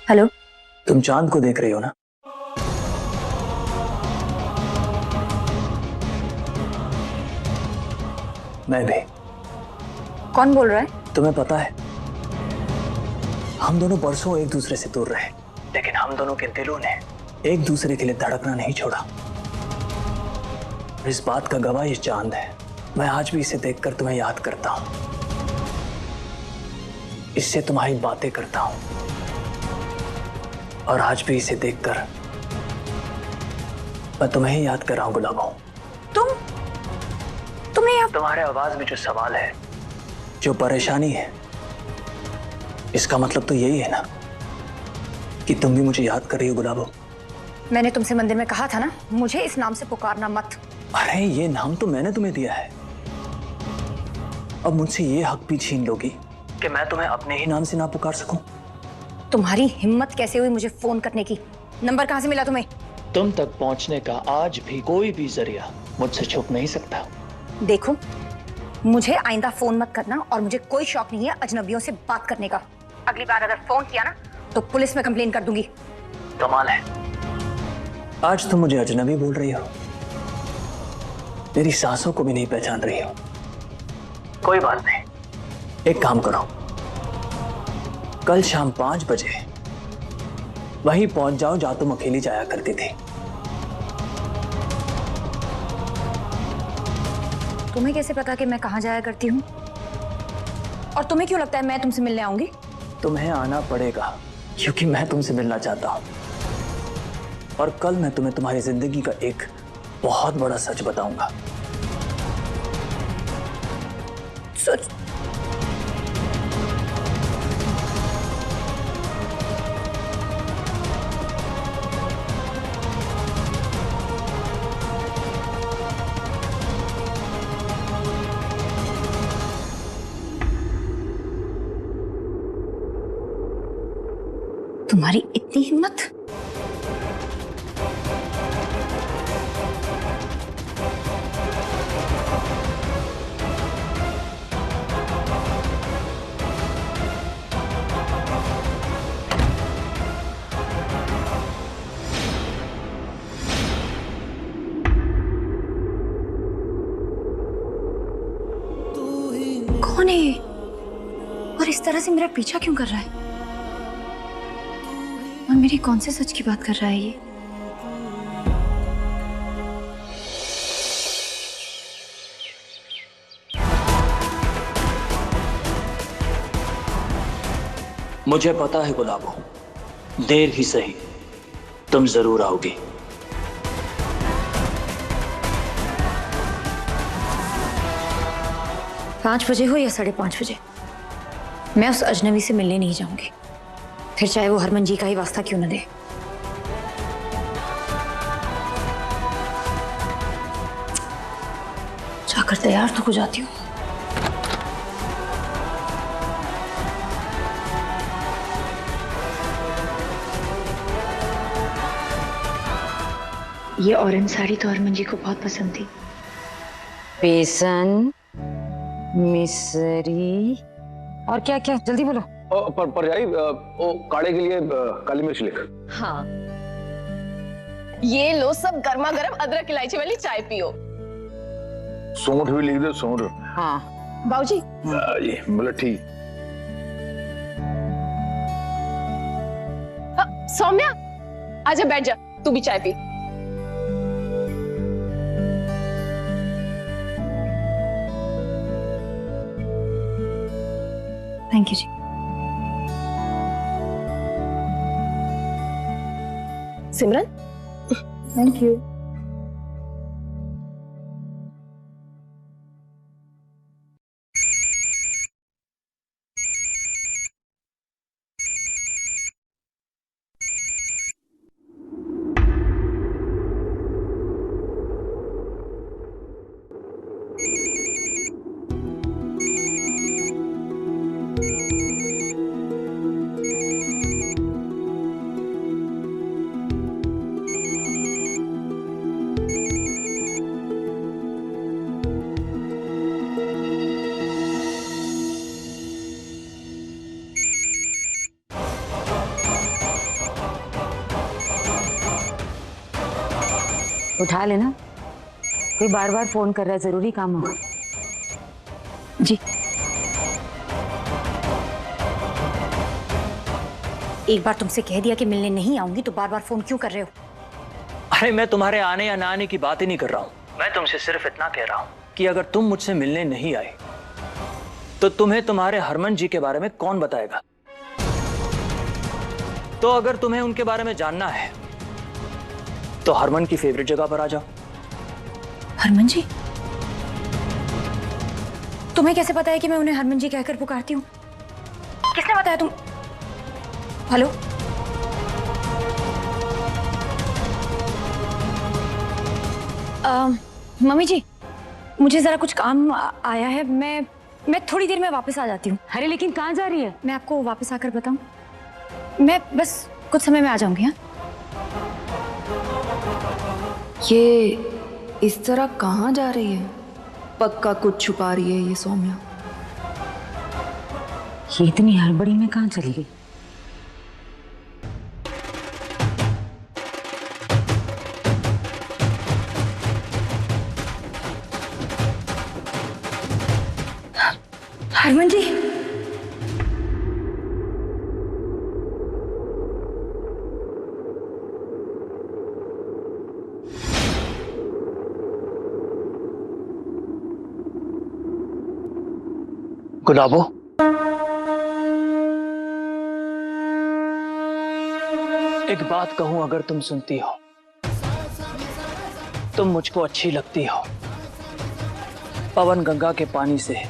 Hello. तुम चांद को देख रही हो ना? मैं भी। कौन बोल रहा है? तुम्हें पता है, हम दोनों बरसों एक दूसरे से दूर रहे, लेकिन हम दोनों के दिलों ने एक दूसरे के लिए धड़कना नहीं छोड़ा। और इस बात का गवाह ये चांद है। मैं आज भी इसे देखकर तुम्हें याद करता हूं, इससे तुम्हारी बातें करता हूं, और आज भी इसे देखकर मैं तुम्हें ही याद कर रहा हूं गुलाबो। तुमने यहाँ तुम्हारे आवाज में जो सवाल है, जो परेशानी है, इसका मतलब तो यही है ना कि तुम भी मुझे याद कर रही हो गुलाबो। मैंने तुमसे मंदिर में कहा था ना, मुझे इस नाम से पुकारना मत। अरे ये नाम तो मैंने तुम्हें दिया है, अब मुझसे ये हक भी छीन लोगी कि मैं तुम्हें अपने ही नाम से ना पुकार सकूं? तुम्हारी हिम्मत कैसे हुई मुझे फोन करने की? नंबर कहाँ से मिला तुम्हें? तुम तक पहुंचने का आज भी कोई भी जरिया मुझसे छुप नहीं सकता। देखो, मुझे आइंदा फोन मत करना, और मुझे कोई शौक नहीं है अजनबियों से बात करने का। अगली बार अगर फोन किया ना तो पुलिस में कंप्लेन कर दूंगी। कमाल है, आज तुम मुझे अजनबी बोल रही हो, मेरी सांसों को भी नहीं पहचान रही हो। कोई बात नहीं, एक काम करो, कल शाम 5 बजे वहीं पहुंच जाओ जहां तुम अकेली जाया करती थी। तुम्हें कैसे पता कि मैं कहाँ जाया करती हूँ? और तुम्हें क्यों लगता है मैं तुमसे मिलने आऊंगी? तुम्हें आना पड़ेगा क्योंकि मैं तुमसे मिलना चाहता हूं, और कल मैं तुम्हें तुम्हारी जिंदगी का एक बहुत बड़ा सच बताऊंगा। सच? तुम्हारी इतनी हिम्मत? कौन है ये? और इस तरह से मेरा पीछा क्यों कर रहा है? और मेरी कौन से सच की बात कर रहा है ये? मुझे पता है गुलाबो, देर ही सही तुम जरूर आओगी। पाँच बजे हो या 5:30 बजे, मैं उस अजनबी से मिलने नहीं जाऊंगी, फिर चाहे वो हरमन जी का ही वास्ता क्यों न दे। जाकर तैयार तो हो जाती हूँ। ये ऑरेंज साड़ी तो हरमन जी को बहुत पसंद थी। बेसन, मिसरी और क्या क्या, जल्दी बोलो। पर यारी वो काढ़े के लिए काली मिर्च लिख। हाँ, ये लो, सब गर्मा गर्म अदरक इलायची वाली चाय पियो। सौंठ भी लिख दो, सौंठ। हाँ बाबूजी। ये मतलब ठीक। सौम्या, आजा बैठ जा, तू भी चाय पी। Thank you ji. Simran, thank you. उठा लेना, कोई बार बार फोन कर रहा है, जरूरी काम होगा। जी। एक बार तुमसे कह दिया कि मिलने नहीं आऊंगी तो बार बार फोन क्यों कर रहे हो? अरे मैं तुम्हारे आने या ना आने की बात ही नहीं कर रहा हूँ, मैं तुमसे सिर्फ इतना कह रहा हूँ कि अगर तुम मुझसे मिलने नहीं आए तो तुम्हें तुम्हारे हरमन जी के बारे में कौन बताएगा? तो अगर तुम्हें उनके बारे में जानना है तो हरमन की फेवरेट जगह पर आ जाओ। हरमन जी? तुम्हें कैसे पता है कि मैं उन्हें हरमन जी कहकर पुकारती हूँ? किसने बताया तुम? हेलो? मम्मी जी, मुझे जरा कुछ काम आया है, मैं थोड़ी देर में वापस आ जाती हूँ। अरे लेकिन कहाँ जा रही है? मैं आपको वापस आकर बताऊं? मैं बस कुछ समय में आ जाऊंगी। हाँ, ये इस तरह कहाँ जा रही है? पक्का कुछ छुपा रही है ये सौम्या। ये इतनी हड़बड़ी में कहाँ चली गई? हरमन जी, गुलाबो, एक बात कहूं अगर तुम सुनती हो, तुम मुझको अच्छी लगती हो। पवन गंगा के पानी से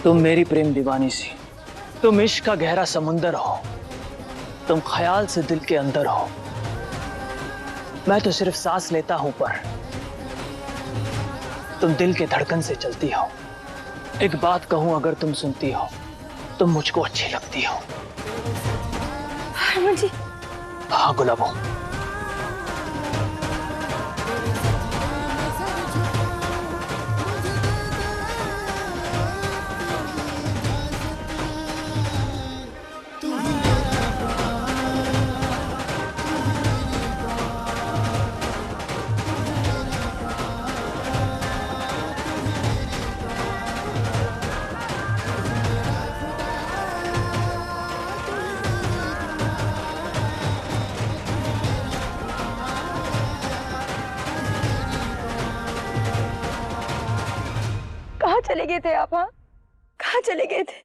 तुम मेरी प्रेम दीवानी सी, तुम इश्क का गहरा समुंदर हो, तुम ख्याल से दिल के अंदर हो। मैं तो सिर्फ सांस लेता हूं पर तुम दिल के धड़कन से चलती हो। एक बात कहूं अगर तुम सुनती हो, तुम मुझको अच्छी लगती हो। हरमन जी। हाँ गुलाबो, कहाँ चले गए थे आप? हाँ, कहाँ चले गए थे?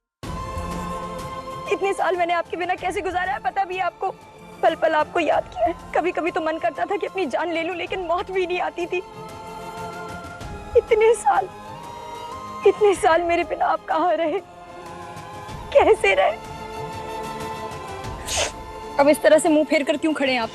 इतने साल मैंने आपके बिना कैसे गुजारा है पता भी है आपको? पल पल आपको याद किया है। कभी कभी तो मन करता था कि अपनी जान ले लूं, लेकिन मौत भी नहीं आती थी। इतने साल मेरे बिना आप कहाँ रहे, कैसे रहे? अब इस तरह से मुंह फेर कर क्यों खड़े हैं आप?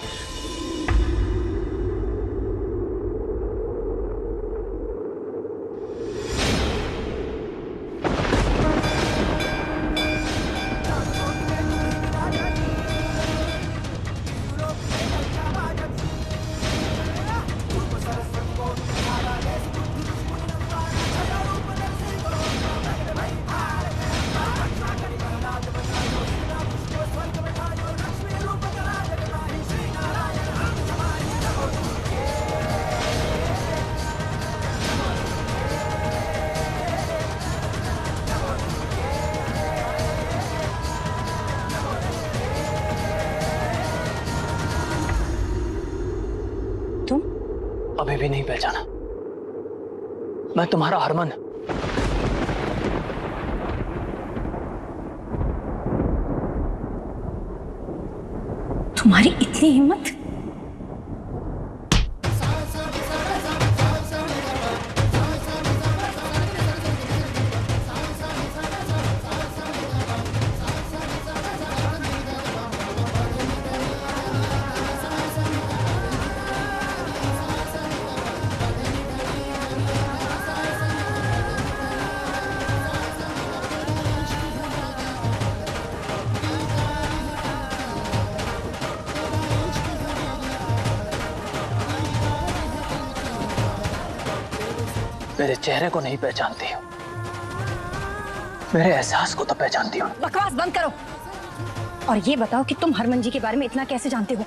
अभी भी नहीं पहचाना? मैं तुम्हारा हरमन। तुम्हारी इतनी हिम्मत? मेरे चेहरे को नहीं पहचानती हो, मेरे एहसास को तो पहचानती हो। बकवास बंद करो और ये बताओ कि तुम हरमन जी के बारे में इतना कैसे जानते हो?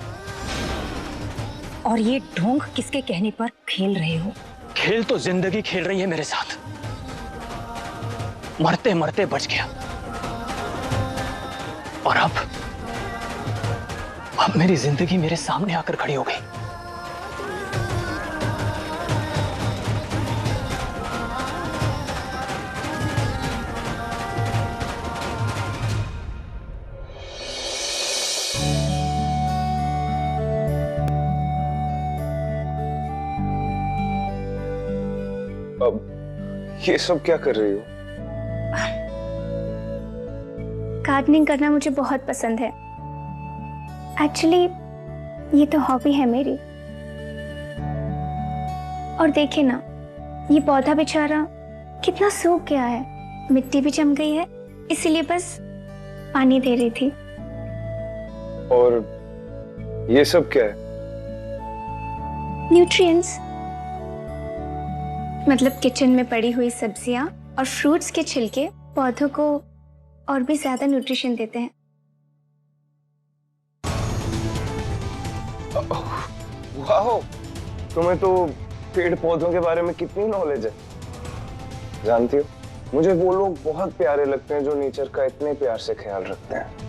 और ये ढोंग किसके कहने पर खेल रहे हो? खेल तो जिंदगी खेल रही है मेरे साथ। मरते मरते बच गया और अब मेरी जिंदगी मेरे सामने आकर खड़ी हो गई। अब ये सब क्या कर रही हो? गार्डनिंग करना मुझे बहुत पसंद है। एक्चुअली ये तो हॉबी है मेरी। और देखिए ना, ये पौधा बेचारा कितना सूख गया है, मिट्टी भी जम गई है, इसीलिए बस पानी दे रही थी। और ये सब क्या है? न्यूट्रिएंट्स, मतलब किचन में पड़ी हुई सब्जियां और फ्रूट्स के छिलके पौधों को और भी ज्यादा न्यूट्रिशन देते हैं। वाह, तुम्हें तो पेड़ पौधों के बारे में कितनी नॉलेज है। जानती हो, मुझे वो लोग बहुत प्यारे लगते हैं जो नेचर का इतने प्यार से ख्याल रखते हैं।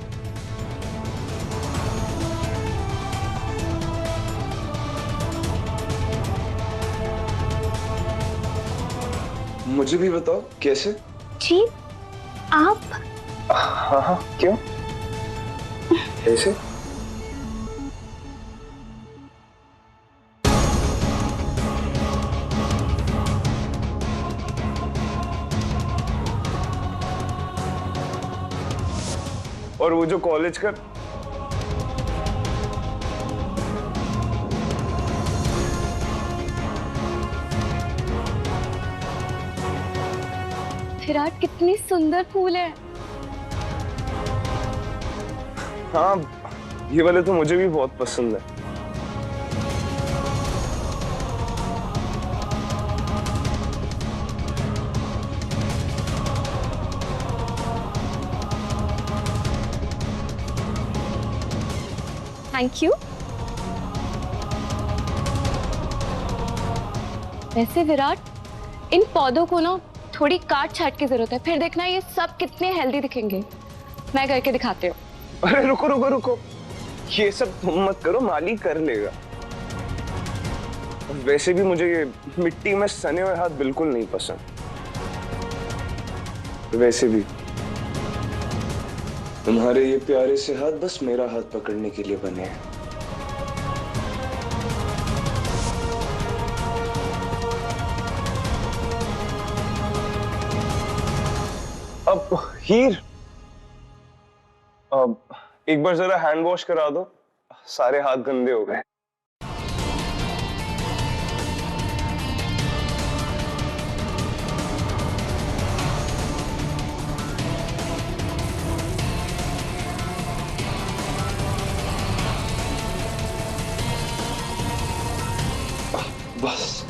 मुझे भी बताओ कैसे? जी आप? हाँ हाँ, क्यों? कैसे? और वो जो कॉलेज का विराट, कितनी सुंदर फूल है। हाँ, ये वाले तो मुझे भी बहुत पसंद है। Thank you. वैसे विराट, इन पौधों को ना थोड़ी काट छाट की जरूरत है, फिर देखना ये सब कितने हेल्दी दिखेंगे। मैं करके दिखाती हूँ। अरे रुको रुको रुको, ये सब तुम मत करो, माली कर लेगा। वैसे भी मुझे ये मिट्टी में सने हुए हाथ बिल्कुल नहीं पसंद। वैसे भी तुम्हारे ये प्यारे से हाथ बस मेरा हाथ पकड़ने के लिए बने हैं। अब हीर, अब एक बार जरा हैंड वॉश करा दो, सारे हाथ गंदे हो गए। बस